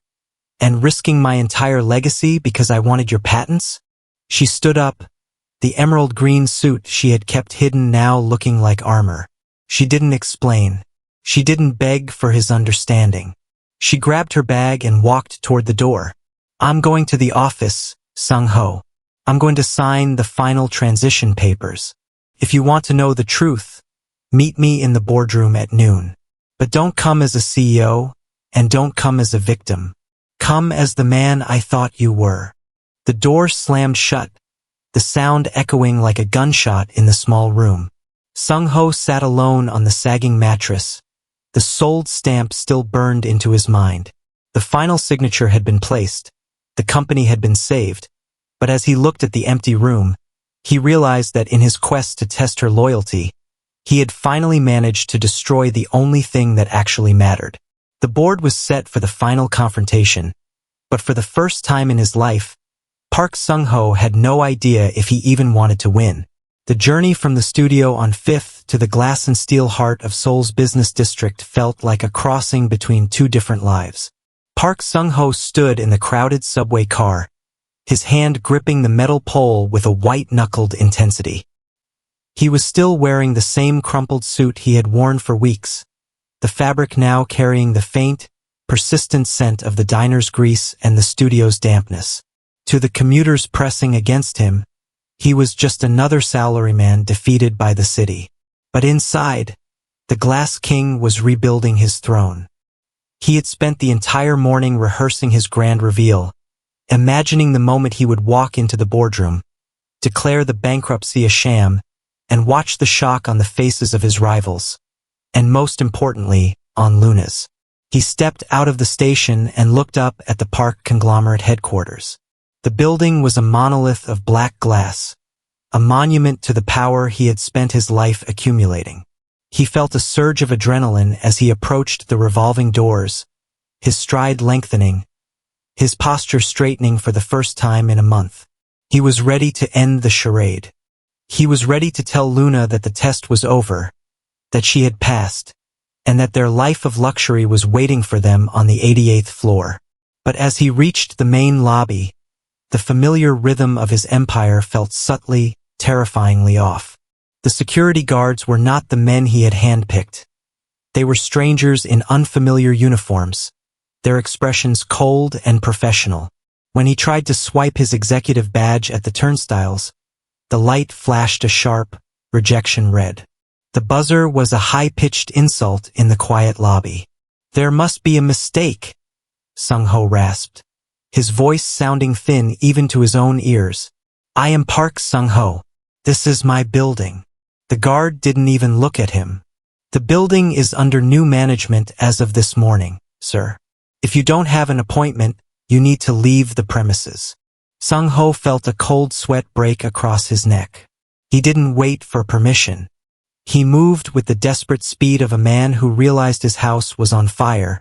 and risking my entire legacy because I wanted your patents?" She stood up, the emerald green suit she had kept hidden now looking like armor. She didn't explain. She didn't beg for his understanding. She grabbed her bag and walked toward the door. "I'm going to the office, Seung-ho. I'm going to sign the final transition papers. If you want to know the truth, meet me in the boardroom at noon. But don't come as a CEO, and don't come as a victim. Come as the man I thought you were." The door slammed shut, the sound echoing like a gunshot in the small room. Seung-ho sat alone on the sagging mattress. The sold stamp still burned into his mind. The final signature had been placed. The company had been saved. But as he looked at the empty room, he realized that in his quest to test her loyalty, he had finally managed to destroy the only thing that actually mattered. The board was set for the final confrontation, but for the first time in his life, Park Seung-ho had no idea if he even wanted to win. The journey from the studio on 5th to the glass and steel heart of Seoul's business district felt like a crossing between two different lives. Park Seung-ho stood in the crowded subway car, his hand gripping the metal pole with a white-knuckled intensity. He was still wearing the same crumpled suit he had worn for weeks, the fabric now carrying the faint, persistent scent of the diner's grease and the studio's dampness. To the commuters pressing against him, he was just another salaryman defeated by the city. But inside, the Glass King was rebuilding his throne. He had spent the entire morning rehearsing his grand reveal, imagining the moment he would walk into the boardroom, declare the bankruptcy a sham, and watch the shock on the faces of his rivals, and most importantly, on Luna's. He stepped out of the station and looked up at the Park Conglomerate headquarters. The building was a monolith of black glass, a monument to the power he had spent his life accumulating. He felt a surge of adrenaline as he approached the revolving doors, his stride lengthening, his posture straightening for the first time in a month. He was ready to end the charade. He was ready to tell Luna that the test was over, that she had passed, and that their life of luxury was waiting for them on the 88th floor. But as he reached the main lobby, the familiar rhythm of his empire felt subtly, terrifyingly off. The security guards were not the men he had handpicked. They were strangers in unfamiliar uniforms, their expressions cold and professional. When he tried to swipe his executive badge at the turnstiles, the light flashed a sharp, rejection red. The buzzer was a high-pitched insult in the quiet lobby. "There must be a mistake," Seung-ho rasped, his voice sounding thin even to his own ears. "I am Park Seung-ho. This is my building." The guard didn't even look at him. "The building is under new management as of this morning, sir. If you don't have an appointment, you need to leave the premises." Seung-ho felt a cold sweat break across his neck. He didn't wait for permission. He moved with the desperate speed of a man who realized his house was on fire,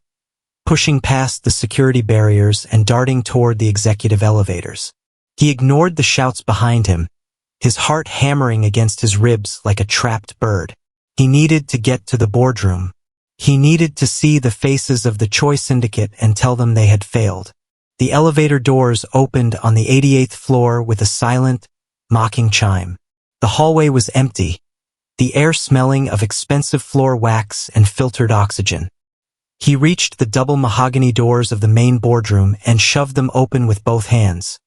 pushing past the security barriers and darting toward the executive elevators. He ignored the shouts behind him, his heart hammering against his ribs like a trapped bird. He needed to get to the boardroom. He needed to see the faces of the Choi Syndicate and tell them they had failed. The elevator doors opened on the 88th floor with a silent, mocking chime. The hallway was empty, the air smelling of expensive floor wax and filtered oxygen. He reached the double mahogany doors of the main boardroom and shoved them open with both hands.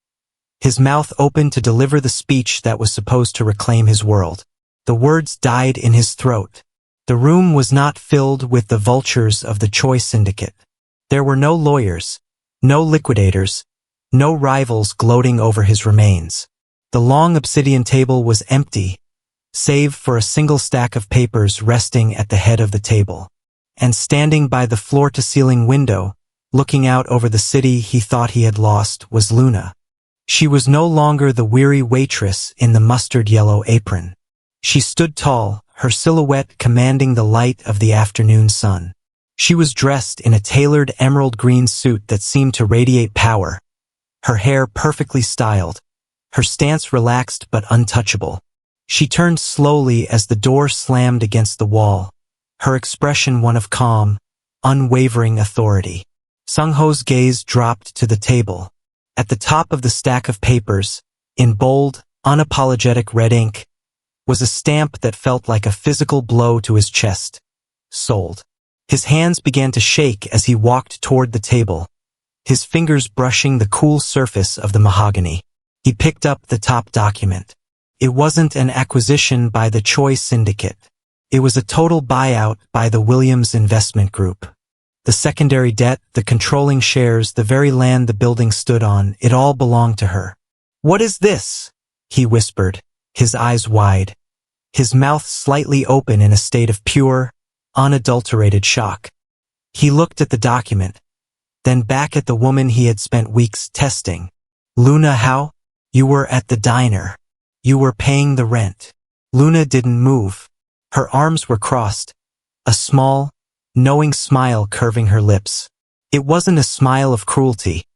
His mouth opened to deliver the speech that was supposed to reclaim his world. The words died in his throat. The room was not filled with the vultures of the Choi Syndicate. There were no lawyers, no liquidators, no rivals gloating over his remains. The long obsidian table was empty, save for a single stack of papers resting at the head of the table. And standing by the floor-to-ceiling window, looking out over the city he thought he had lost, was Luna. She was no longer the weary waitress in the mustard-yellow apron. She stood tall, her silhouette commanding the light of the afternoon sun. She was dressed in a tailored emerald-green suit that seemed to radiate power, her hair perfectly styled, her stance relaxed but untouchable. She turned slowly as the door slammed against the wall, her expression one of calm, unwavering authority. Seung-ho's gaze dropped to the table. At the top of the stack of papers, in bold, unapologetic red ink, was a stamp that felt like a physical blow to his chest. Sold. His hands began to shake as he walked toward the table, his fingers brushing the cool surface of the mahogany. He picked up the top document. It wasn't an acquisition by the Choi Syndicate. It was a total buyout by the Williams Investment Group. The secondary debt, the controlling shares, the very land the building stood on, it all belonged to her. "What is this?" he whispered, his eyes wide, his mouth slightly open in a state of pure, unadulterated shock. He looked at the document, then back at the woman he had spent weeks testing. "Luna, how? You were at the diner. You were paying the rent." Luna didn't move. Her arms were crossed, a small, knowing smile curving her lips. It wasn't a smile of cruelty.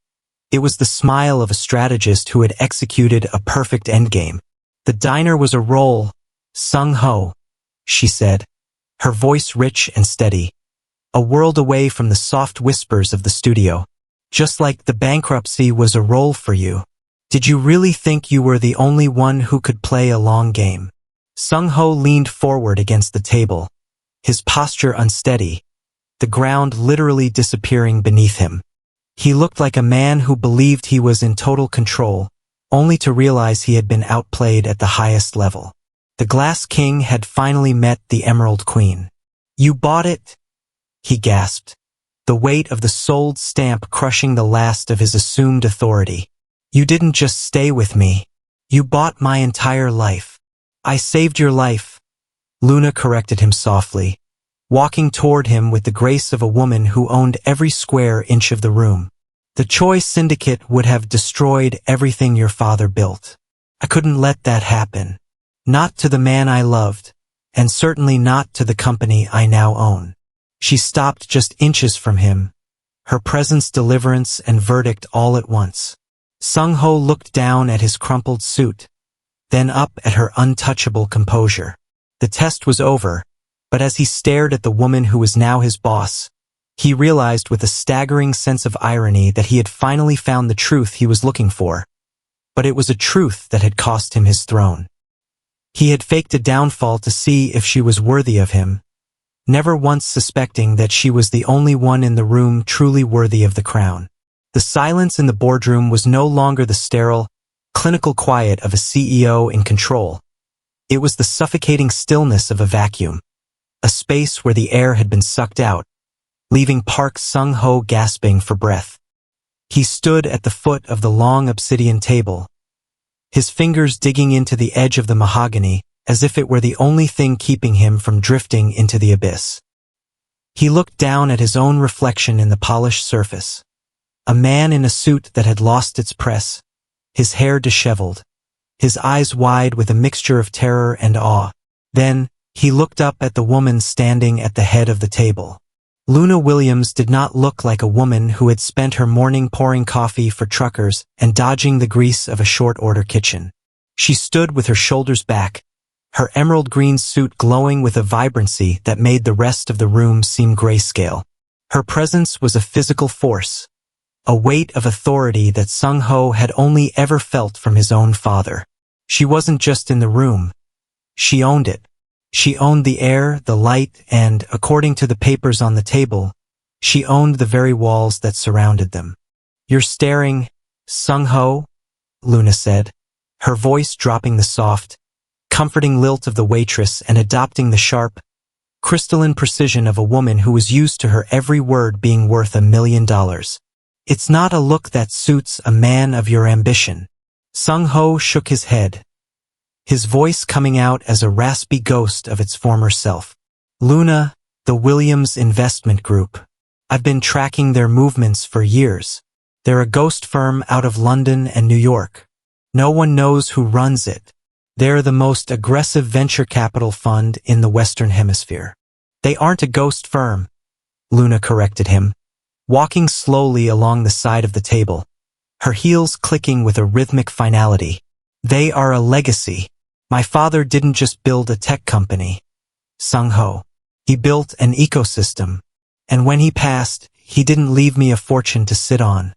It was the smile of a strategist who had executed a perfect endgame. "The diner was a role, Seung-ho," she said, her voice rich and steady, a world away from the soft whispers of the studio. "Just like the bankruptcy was a role for you. Did you really think you were the only one who could play a long game?" Seung-ho leaned forward against the table, his posture unsteady, the ground literally disappearing beneath him. He looked like a man who believed he was in total control, only to realize he had been outplayed at the highest level. The Glass King had finally met the Emerald Queen. "You bought it?" he gasped, the weight of the sold stamp crushing the last of his assumed authority. "You didn't just stay with me. You bought my entire life." "I saved your life," Luna corrected him softly, walking toward him with the grace of a woman who owned every square inch of the room. "The Choi Syndicate would have destroyed everything your father built. I couldn't let that happen. Not to the man I loved, and certainly not to the company I now own." She stopped just inches from him, her presence deliverance and verdict all at once. Seung-ho looked down at his crumpled suit, then up at her untouchable composure. The test was over, but as he stared at the woman who was now his boss, he realized with a staggering sense of irony that he had finally found the truth he was looking for. But it was a truth that had cost him his throne. He had faked a downfall to see if she was worthy of him, never once suspecting that she was the only one in the room truly worthy of the crown. The silence in the boardroom was no longer the sterile, clinical quiet of a CEO in control. It was the suffocating stillness of a vacuum, a space where the air had been sucked out, leaving Park Seung-ho gasping for breath. He stood at the foot of the long obsidian table, his fingers digging into the edge of the mahogany as if it were the only thing keeping him from drifting into the abyss. He looked down at his own reflection in the polished surface, a man in a suit that had lost its press, his hair disheveled, his eyes wide with a mixture of terror and awe. Then, he looked up at the woman standing at the head of the table. Luna Williams did not look like a woman who had spent her morning pouring coffee for truckers and dodging the grease of a short-order kitchen. She stood with her shoulders back, her emerald green suit glowing with a vibrancy that made the rest of the room seem grayscale. Her presence was a physical force, a weight of authority that Seung-ho had only ever felt from his own father. She wasn't just in the room. She owned it. She owned the air, the light, and, according to the papers on the table, she owned the very walls that surrounded them. "You're staring, Seung-ho," Luna said, her voice dropping the soft, comforting lilt of the waitress and adopting the sharp, crystalline precision of a woman who was used to her every word being worth $1 million. "It's not a look that suits a man of your ambition." Seung-ho shook his head, his voice coming out as a raspy ghost of its former self. "Luna, the Williams Investment Group. I've been tracking their movements for years. They're a ghost firm out of London and New York. No one knows who runs it. They're the most aggressive venture capital fund in the Western Hemisphere." "They aren't a ghost firm," Luna corrected him, walking slowly along the side of the table, her heels clicking with a rhythmic finality. "They are a legacy. My father didn't just build a tech company, Seung-ho. He built an ecosystem. And when he passed, he didn't leave me a fortune to sit on.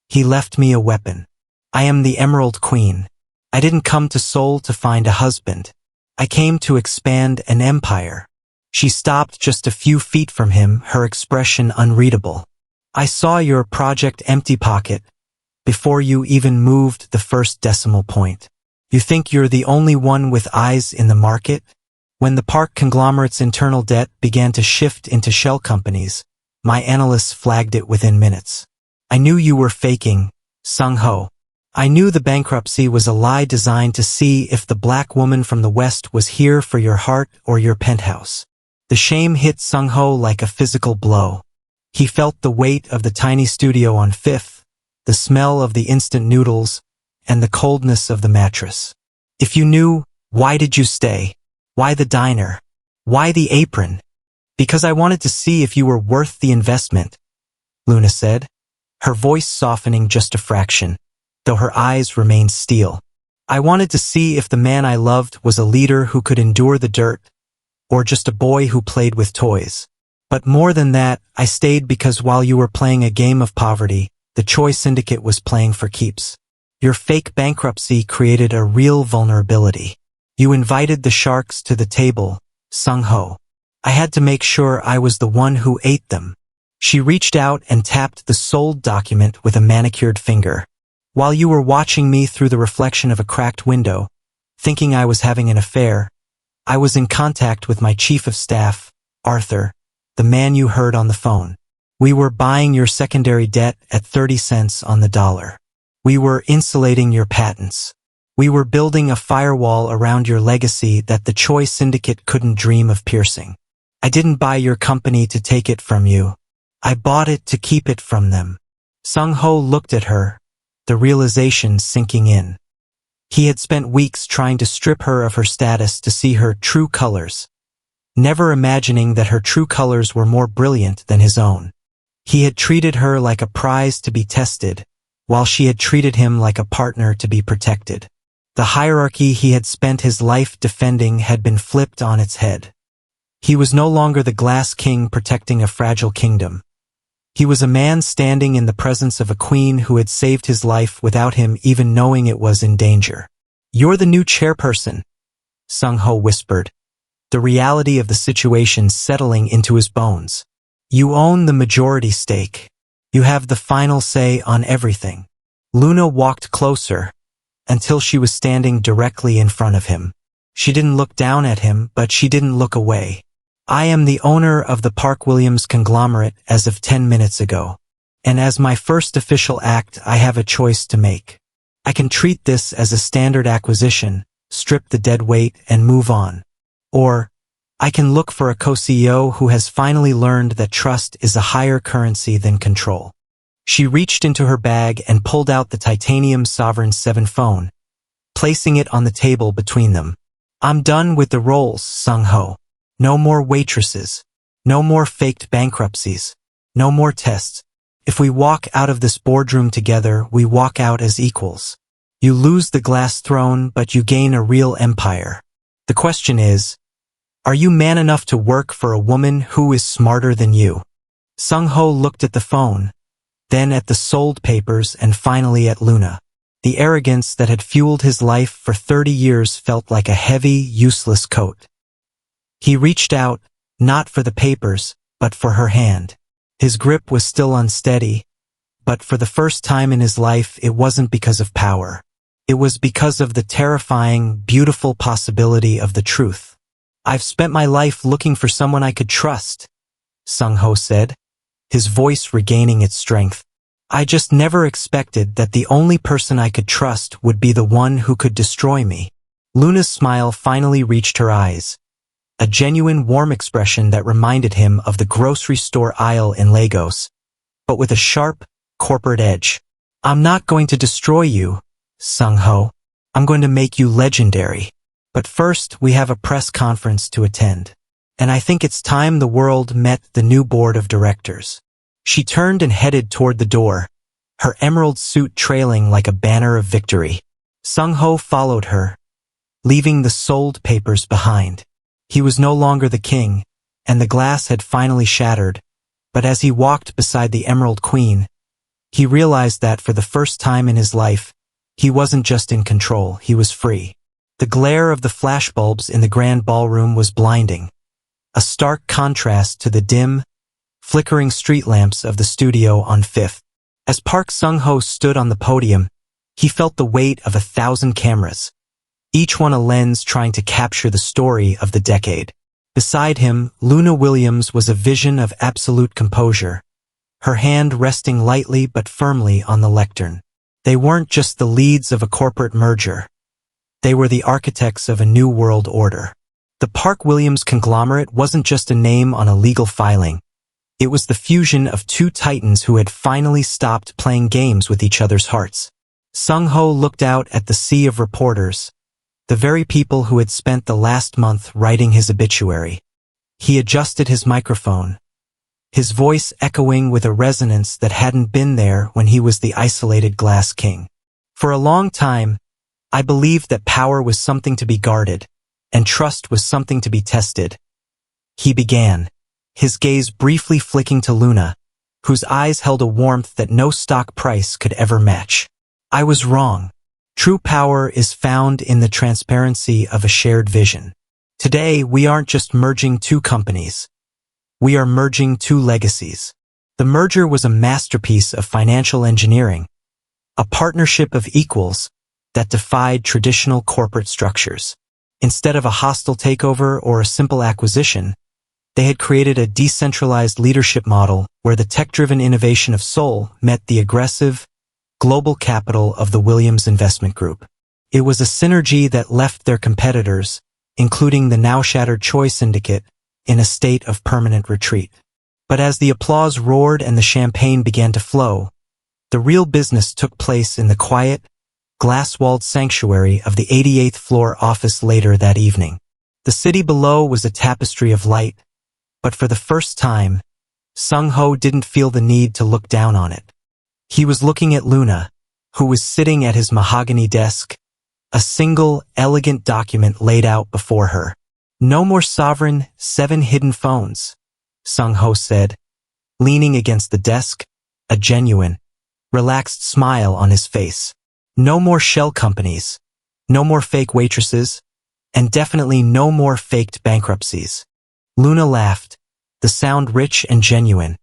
He left me a weapon. I am the Emerald Queen. I didn't come to Seoul to find a husband. I came to expand an empire." She stopped just a few feet from him, her expression unreadable. "I saw your Project Empty Pocket before you even moved the first decimal point. You think you're the only one with eyes in the market?" When the Park Conglomerate's internal debt began to shift into shell companies, my analysts flagged it within minutes. "I knew you were faking, Seung-ho. I knew the bankruptcy was a lie designed to see if the black woman from the West was here for your heart or your penthouse." The shame hit Seung-ho like a physical blow. He felt the weight of the tiny studio on Fifth, the smell of the instant noodles, and the coldness of the mattress. "If you knew, why did you stay? Why the diner? Why the apron?" "Because I wanted to see if you were worth the investment," Luna said, her voice softening just a fraction, though her eyes remained steel. "I wanted to see if the man I loved was a leader who could endure the dirt, or just a boy who played with toys. But more than that, I stayed because while you were playing a game of poverty, the Choi Syndicate was playing for keeps. Your fake bankruptcy created a real vulnerability. You invited the sharks to the table, Seung-ho. I had to make sure I was the one who ate them." She reached out and tapped the sold document with a manicured finger. "While you were watching me through the reflection of a cracked window, thinking I was having an affair, I was in contact with my chief of staff, Arthur, the man you heard on the phone. We were buying your secondary debt at 30 cents on the dollar. We were insulating your patents. We were building a firewall around your legacy that the Choi Syndicate couldn't dream of piercing. I didn't buy your company to take it from you. I bought it to keep it from them." Seung-ho looked at her, the realization sinking in. He had spent weeks trying to strip her of her status to see her true colors, never imagining that her true colors were more brilliant than his own. He had treated her like a prize to be tested, while she had treated him like a partner to be protected. The hierarchy he had spent his life defending had been flipped on its head. He was no longer the glass king protecting a fragile kingdom. He was a man standing in the presence of a queen who had saved his life without him even knowing it was in danger. "You're the new chairperson," Seung-ho whispered, the reality of the situation settling into his bones. "You own the majority stake. You have the final say on everything." Luna walked closer, until she was standing directly in front of him. She didn't look down at him, but she didn't look away. "I am the owner of the Park Williams Conglomerate as of 10 minutes ago. And as my first official act, I have a choice to make. I can treat this as a standard acquisition, strip the dead weight, and move on. Or, I can look for a co-CEO who has finally learned that trust is a higher currency than control." She reached into her bag and pulled out the titanium Sovereign 7 phone, placing it on the table between them. "I'm done with the roles, Seung-ho. No more waitresses. No more faked bankruptcies. No more tests. If we walk out of this boardroom together, we walk out as equals. You lose the glass throne, but you gain a real empire. The question is, are you man enough to work for a woman who is smarter than you? Seung-ho looked at the phone, then at the sold papers, and finally at Luna. The arrogance that had fueled his life for 30 years felt like a heavy, useless coat. He reached out, not for the papers, but for her hand. His grip was still unsteady, but for the first time in his life, it wasn't because of power. It was because of the terrifying, beautiful possibility of the truth. I've spent my life looking for someone I could trust, Seung-ho said, his voice regaining its strength. I just never expected that the only person I could trust would be the one who could destroy me. Luna's smile finally reached her eyes, a genuine warm expression that reminded him of the grocery store aisle in Lagos, but with a sharp, corporate edge. I'm not going to destroy you, Seung-ho. I'm going to make you legendary. But first, we have a press conference to attend. And I think it's time the world met the new board of directors. She turned and headed toward the door, her emerald suit trailing like a banner of victory. Seung-ho followed her, leaving the sold papers behind. He was no longer the king, and the glass had finally shattered, but as he walked beside the Emerald Queen, he realized that for the first time in his life, he wasn't just in control, he was free. The glare of the flashbulbs in the grand ballroom was blinding, a stark contrast to the dim, flickering street lamps of the studio on Fifth. As Park Seung-ho stood on the podium, he felt the weight of 1,000 cameras, each one a lens trying to capture the story of the decade. Beside him, Luna Williams was a vision of absolute composure, her hand resting lightly but firmly on the lectern. They weren't just the leads of a corporate merger. They were the architects of a new world order. The Park Williams Conglomerate wasn't just a name on a legal filing. It was the fusion of two titans who had finally stopped playing games with each other's hearts. Seung-ho looked out at the sea of reporters, the very people who had spent the last month writing his obituary. He adjusted his microphone, his voice echoing with a resonance that hadn't been there when he was the isolated glass king. For a long time, I believed that power was something to be guarded, and trust was something to be tested. He began, his gaze briefly flicking to Luna, whose eyes held a warmth that no stock price could ever match. I was wrong. True power is found in the transparency of a shared vision. Today, we aren't just merging two companies. We are merging two legacies. The merger was a masterpiece of financial engineering, a partnership of equals that defied traditional corporate structures. Instead of a hostile takeover or a simple acquisition, they had created a decentralized leadership model where the tech-driven innovation of Seoul met the aggressive, global capital of the Williams Investment Group. It was a synergy that left their competitors, including the now-shattered Choi Syndicate, in a state of permanent retreat. But as the applause roared and the champagne began to flow, the real business took place in the quiet, glass-walled sanctuary of the 88th floor office later that evening. The city below was a tapestry of light, but for the first time, Seung-ho didn't feel the need to look down on it. He was looking at Luna, who was sitting at his mahogany desk, a single, elegant document laid out before her. No more sovereign, 7 hidden phones, Seung-ho said, leaning against the desk, a genuine, relaxed smile on his face. No more shell companies, no more fake waitresses, and definitely no more faked bankruptcies. Luna laughed, the sound rich and genuine,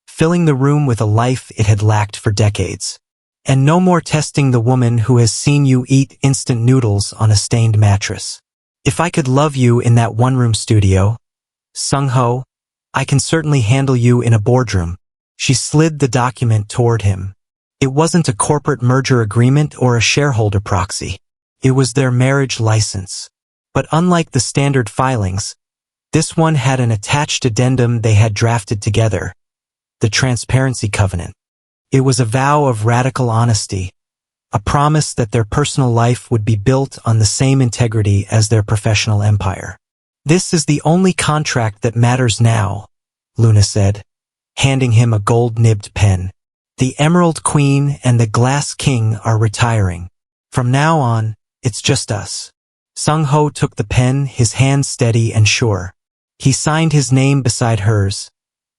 filling the room with a life it had lacked for decades. And no more testing the woman who has seen you eat instant noodles on a stained mattress. If I could love you in that one-room studio, Seung-ho, I can certainly handle you in a boardroom. She slid the document toward him. It wasn't a corporate merger agreement or a shareholder proxy. It was their marriage license. But unlike the standard filings, this one had an attached addendum they had drafted together, the Transparency Covenant. It was a vow of radical honesty, a promise that their personal life would be built on the same integrity as their professional empire. This is the only contract that matters now, Luna said, handing him a gold-nibbed pen. The Emerald Queen and the Glass King are retiring. From now on, it's just us. Seung-ho took the pen, his hand steady and sure. He signed his name beside hers,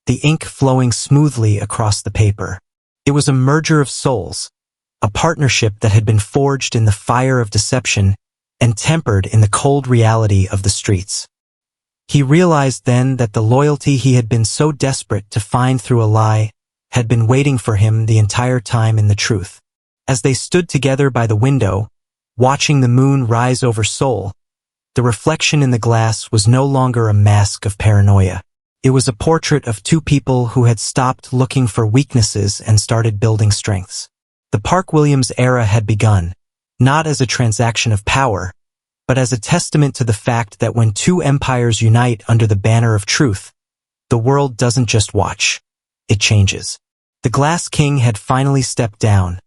the ink flowing smoothly across the paper. It was a merger of souls, a partnership that had been forged in the fire of deception and tempered in the cold reality of the streets. He realized then that the loyalty he had been so desperate to find through a lie had been waiting for him the entire time in the truth. As they stood together by the window, watching the moon rise over Seoul, the reflection in the glass was no longer a mask of paranoia. It was a portrait of two people who had stopped looking for weaknesses and started building strengths. The Park Williams era had begun, not as a transaction of power, but as a testament to the fact that when two empires unite under the banner of truth, the world doesn't just watch, it changes. The Glass King had finally stepped down,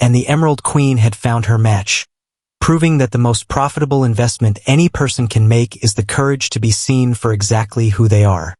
and the Emerald Queen had found her match, proving that the most profitable investment any person can make is the courage to be seen for exactly who they are.